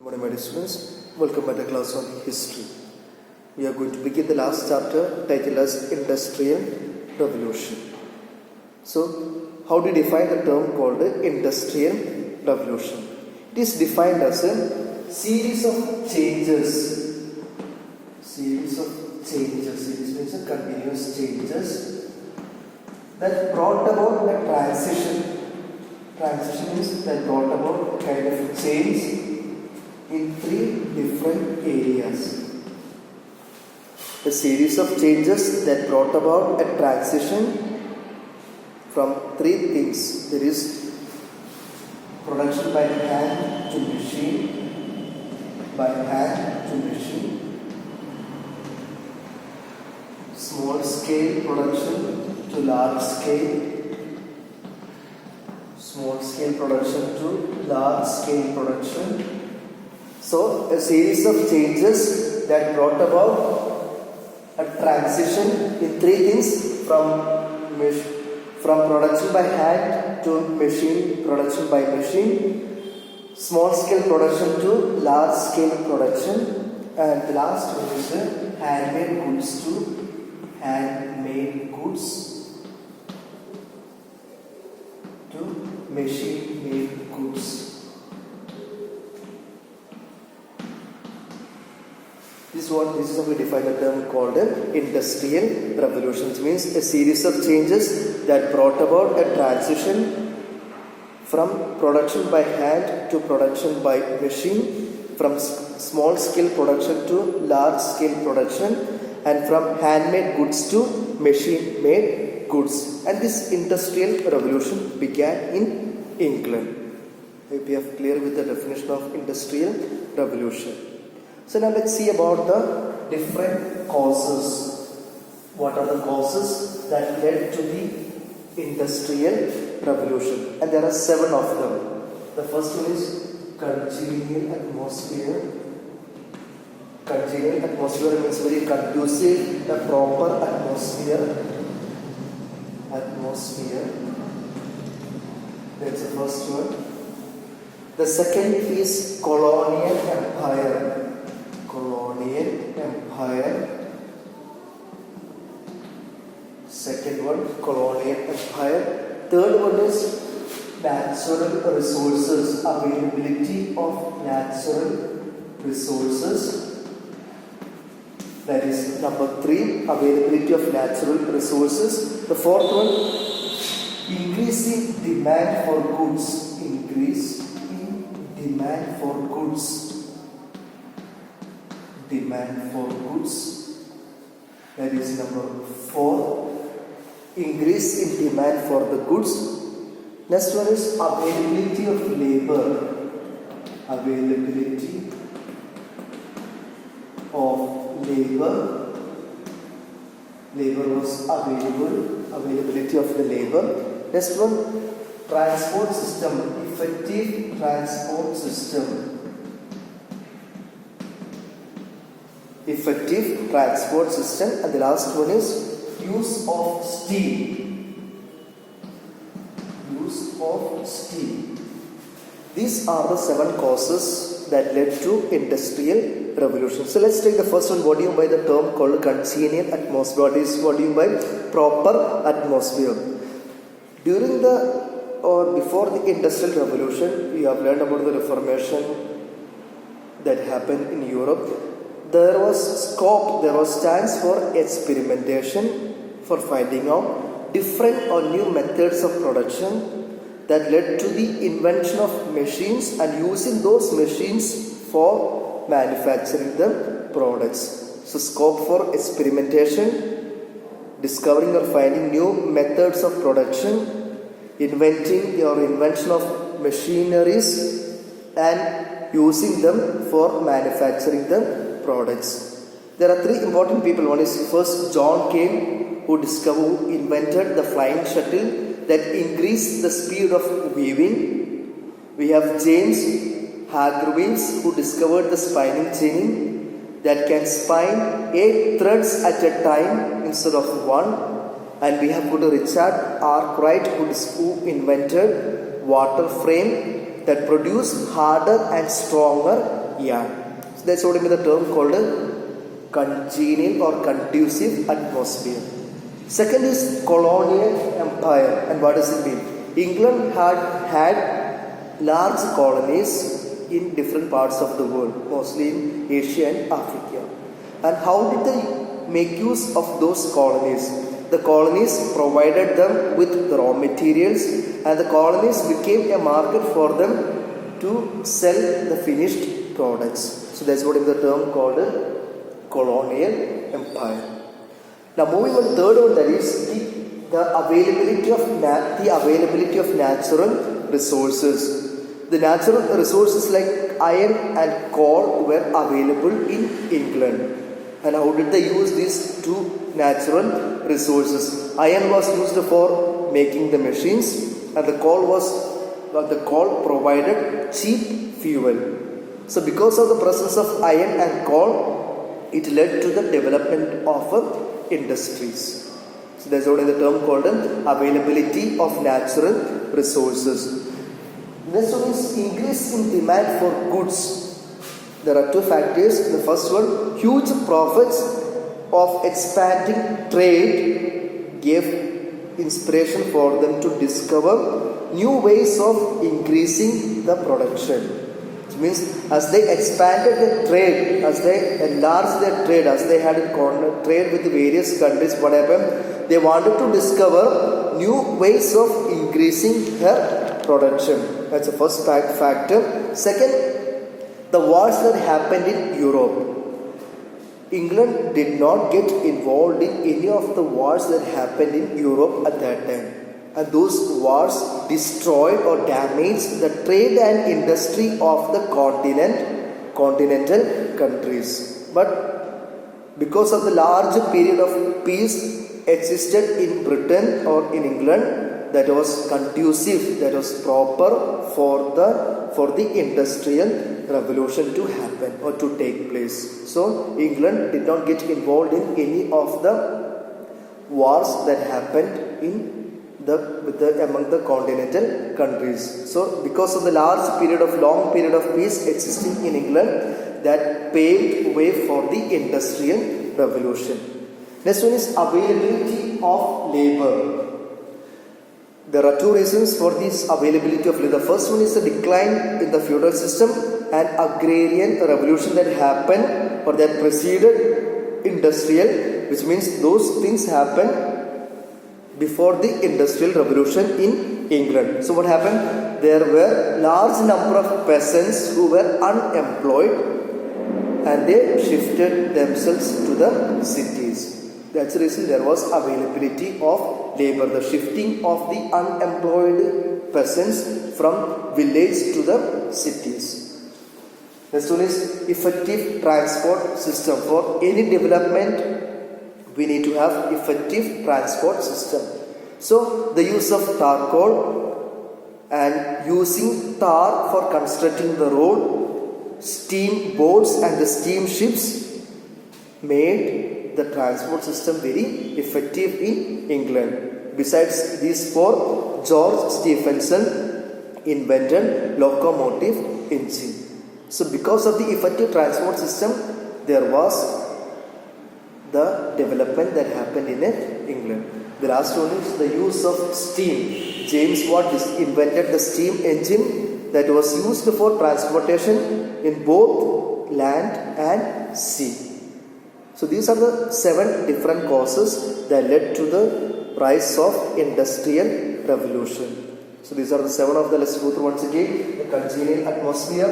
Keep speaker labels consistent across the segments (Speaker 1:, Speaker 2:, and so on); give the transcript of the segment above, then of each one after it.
Speaker 1: Morning, my dear students. Welcome back to class on history. We are going to begin the last chapter titled as Industrial Revolution. So, how do you define the term called Industrial Revolution? It is defined as a series of changes. Series means a continuous changes that brought about a transition. Transition means that brought about a kind of change in three different areas. A series of changes that brought about a transition from three things. There is production by hand to machine, by hand to machine, small scale production to large scale, small scale production to large scale production. So, a series of changes that brought about a transition in three things from production by hand to machine production by machine, small scale production to large scale production, and the last one is handmade goods to handmade goods to machine made goods. This is how we define the term called Industrial Revolution. It means a series of changes that brought about a transition from production by hand to production by machine, from small scale production to large scale production, and from handmade goods to machine made goods. And this Industrial Revolution began in England. We are clear with the definition of Industrial Revolution. So now let's see about the different causes. What are the causes that led to the Industrial Revolution? And there are 7 of them. The first one is congenial atmosphere. Congenial atmosphere means very conducive, a proper atmosphere. That's the first one. The second is colonial empire. Second one, colonial empire. Third one is natural resources, availability of natural resources. That is number 3, availability of natural resources. The fourth one, increasing demand for goods. Increase in demand for goods. Demand for goods. That is number 4. Increase in demand for the goods. Next one is availability of labor. Availability of labor. Labor was available. Availability of the labor. Next one, transport system. Effective transport system. Effective transport system. And the last one is use of steam. Use of steam. These are the 7 causes that led to Industrial Revolution. So let's take the first one. What do you mean by the term called congenial atmosphere? What do you mean by proper atmosphere? During before the Industrial Revolution, we have learned about the Reformation that happened in Europe. There was chance for experimentation, for finding out different or new methods of production that led to the invention of machines and using those machines for manufacturing the products. So scope for experimentation, discovering or finding new methods of production, invention of machineries and using them for manufacturing the products. There are 3 important people. One is first John Kane, who invented the flying shuttle that increased the speed of weaving. We have James Hargreaves, who discovered the spinning jenny that can spin 8 threads at a time instead of 1. And we have got Richard Arkwright, who invented water frame that produce harder and stronger yarn. So that's what I mean the term called a congenial or conducive atmosphere. Second is colonial empire. And what does it mean? England had large colonies in different parts of the world, mostly in Asia and Africa. And how did they make use of those colonies? The colonies provided them with the raw materials, and the colonies became a market for them to sell the finished products. So that's what is the term called colonial empire. Now moving on to the third one, that is the availability of natural resources. The natural resources like iron and coal were available in England. And how did they use these two natural resources? Iron was used for making the machines, and the coal provided cheap fuel. So because of the presence of iron and coal, it led to the development of industries. So that's what is the term called availability of natural resources. Next one is increase in demand for goods. There are two factors. The first one, huge profits of expanding trade gave inspiration for them to discover new ways of increasing the production. It means as they expanded the trade, as they enlarged their trade, as they had a trade with various countries, what happened? They wanted to discover new ways of increasing their production. That's the first factor. Second, the wars that happened in Europe. England did not get involved in any of the wars that happened in Europe at that time. And those wars destroyed or damaged the trade and industry of the continental countries. But because of the large period of peace existed in Britain or in England, that was conducive, that was proper for the industrial revolution to happen or to take place. So England did not get involved in any of the wars that happened among the continental countries. So because of the long period of peace existing in England, that paved way for the industrial revolution. Next one is availability of labor. There are two reasons for this availability of labor. The first one is the decline in the feudal system and agrarian revolution that happened or that preceded industrial, which means those things happened before the industrial revolution in England. So what happened? There were large number of peasants who were unemployed, and they shifted themselves to the cities. That's the reason there was availability of labor, the shifting of the unemployed peasants from village to the cities. Next one is effective transport system. For any development, we need to have effective transport system. So the use of charcoal and using tar for constructing the road, steam boats and the steamships made the transport system very effective in England. Besides these four, George Stephenson invented locomotive engine. So because of the effective transport system, there was the development that happened in England. The last one is the use of steam. James Watt invented the steam engine that was used for transportation in both land and sea. So these are the 7 different causes that led to the rise of industrial revolution. So these are the 7 of the, let's go through once again. The congenial atmosphere,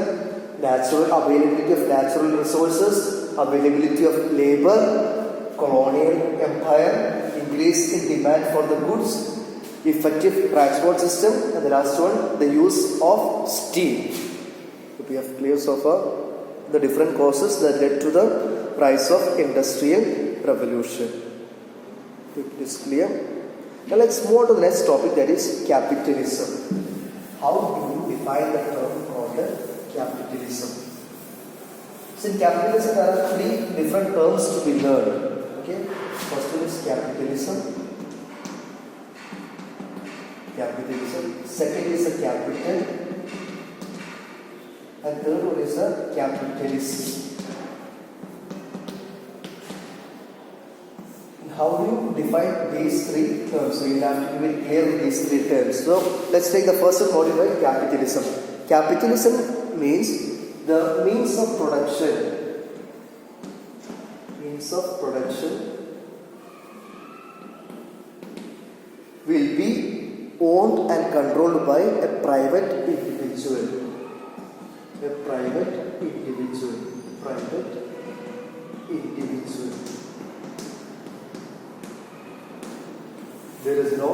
Speaker 1: natural availability of natural resources, availability of labor, colonial empire, increase in demand for the goods, effective transport system, and the last one, the use of steam. So we have clear so far the different causes that led to the rise of industrial revolution. It is clear. Now let's move on to the next topic, that is capitalism. How do you define the term called capitalism? So in capitalism there are 3 different terms to be learned. Okay, first one is capitalism. Second is a capital, and third one is the capitalist. How do you define these three terms? So you have to be very clear with these three terms. So let's take the first one, what is capitalism. Capitalism means the means of production. Means of production will be owned and controlled by a private individual. A private individual. Private individual. There is no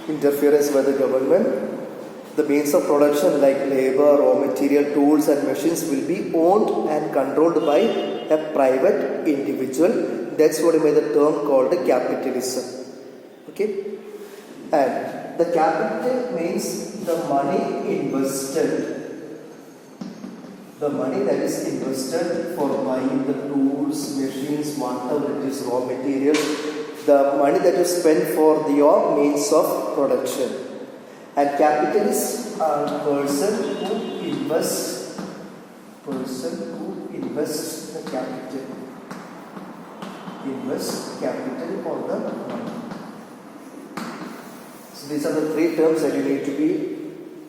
Speaker 1: interference by the government. The means of production like labor, raw material, tools and machines will be owned and controlled by a private individual. That's what I mean the term called capitalism. Okay? And the capital means the money invested. The money that is invested for buying the tools, machines, whatever it is, raw material. The money that you spend for your means of production. And capitalists are person who invests the capital. Invest capital or the money. So these are the three terms that you need to be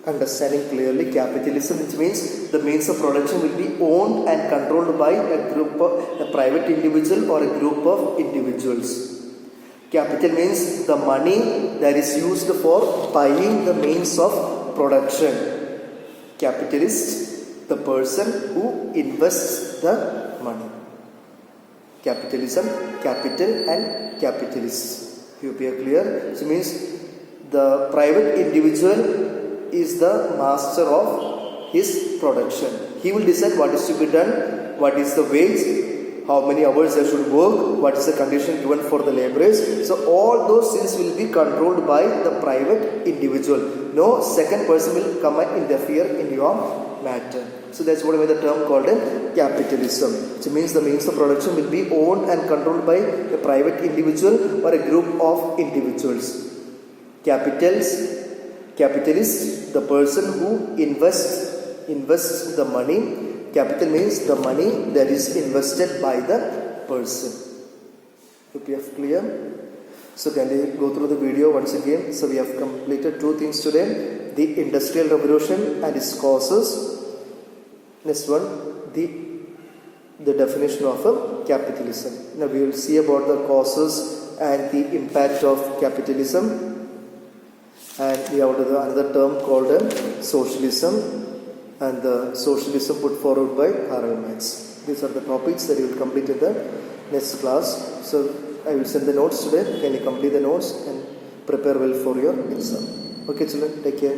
Speaker 1: understanding clearly. Capitalism, which means the means of production will be owned and controlled by a private individual or a group of individuals. Capital means the money that is used for buying the means of production. Capitalist, the person who invests the money. Capitalism, capital and capitalist. You be clear? So it means the private individual is the master of his production. He will decide what is to be done, what is the wage, how many hours they should work, what is the condition given for the laborers. So all those things will be controlled by the private individual. No second person will come and interfere in your matter. So that's what the term called capitalism. Which means the means of production will be owned and controlled by a private individual or a group of individuals. Capitalist, the person who invests the money. Capital means the money that is invested by the person. Hope you have clear. So can we go through the video once again? So we have completed two things today. The Industrial Revolution and its causes. Next one, the definition of capitalism. Now we will see about the causes and the impact of capitalism. And we have another term called socialism. And the socialism put forward by Karl Marx. These are the topics that you will complete in the next class. So I will send the notes today. Can you complete the notes and prepare well for your exam? Okay children, take care.